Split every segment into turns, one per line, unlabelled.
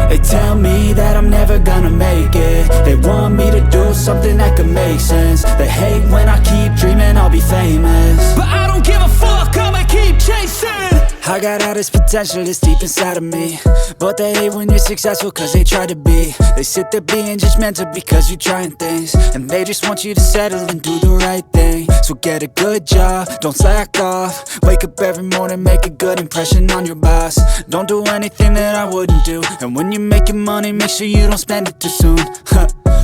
They tell me that I'm never gonna make it. They want me to do something that could make sense. They hate when I keep dreaming I'll be famous, but I don't give a fuck, I'ma keep chasing. I got all this potential that's deep inside of me, but they hate when you're successful cause they try to be. They sit there being judgmental because you're trying things, and they just want you to settle and do the right thing. So get a good job, don't slack off. Wake up every morning, make a good impression on your boss. Don't do anything that I wouldn't do, and when you're making money, make sure you don't spend it too soon.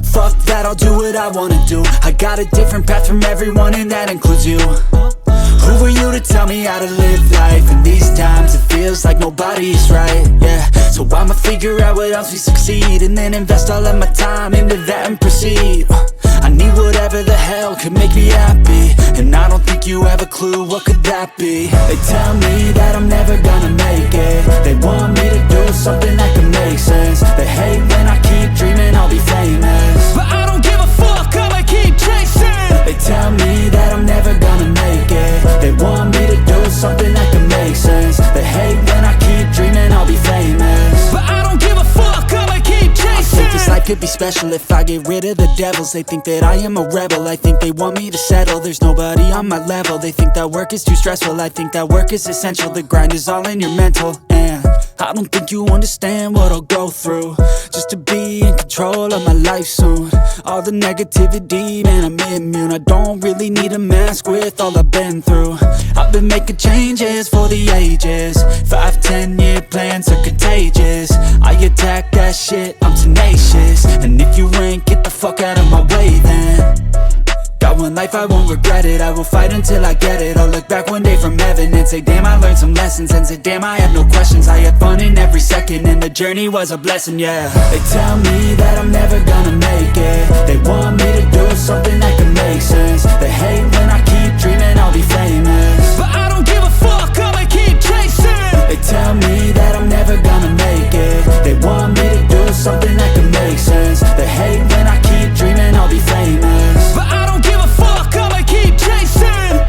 Fuck that, I'll do what I wanna do. I got a different path from everyone, and that includes you. Who are you to tell me how to live life? In these times it feels like nobody's right, yeah. So I'ma figure out what else we succeed, and then invest all of my time into that and proceed. I need whatever the hell could make me happy, and I don't think you have a clue what could that be. They tell me that I'm never gonna make it. They want me to do something that can make sense. They hate when I keep dreaming I'll be famous, but I don't give a fuck, I'ma keep chasing. They tell me that I'm never gonna make it. They want me to do something that can make sense. They hate when I keep dreaming I'll be famous, but I don't give a fuck, I'ma keep chasing. I think this life could be special if I get rid of the devils. They think that I am a rebel, I think they want me to settle. There's nobody on my level. They think that work is too stressful, I think that work is essential. The grind is all in your mental, and I don't think you understand what I'll go through just to be in control of my life soon. All the negativity, man, I'm immune. I don't really need a mask with all I've been through. I've been making changes for the ages. 5-10 year plans are contagious. I attack that shit, I'm tenacious. And if you ain't, get the fuck out of my way then. Got one life, I won't regret it. I will fight until I get it. I'll look back one day from heaven and say, damn, I learned some lessons. And say, damn, I had no questions. I had fun in every second, and the journey was a blessing, yeah. They tell me that I'm never gonna make it. They want me to do something that can make sense. They hate when I keep dreaming I'll be famous, but I don't give a fuck, I'ma keep chasing. They tell me that I'm never gonna make it. They want me to do something that can make sense. They hate when I keep dreaming I'll be famous, but I don't give a fuck, I'ma keep chasing.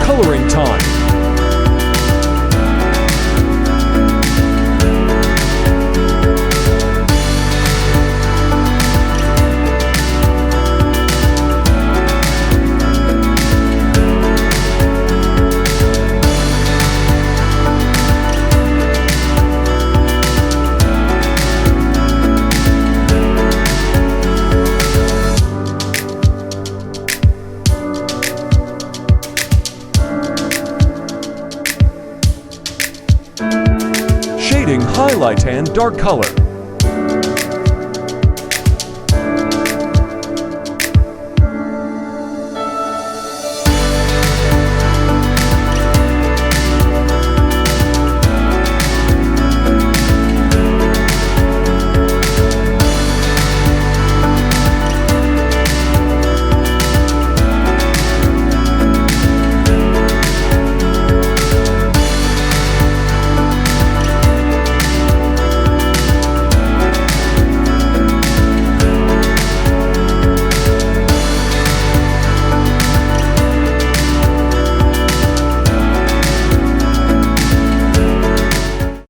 Coloring time. Shading, highlight, and dark color.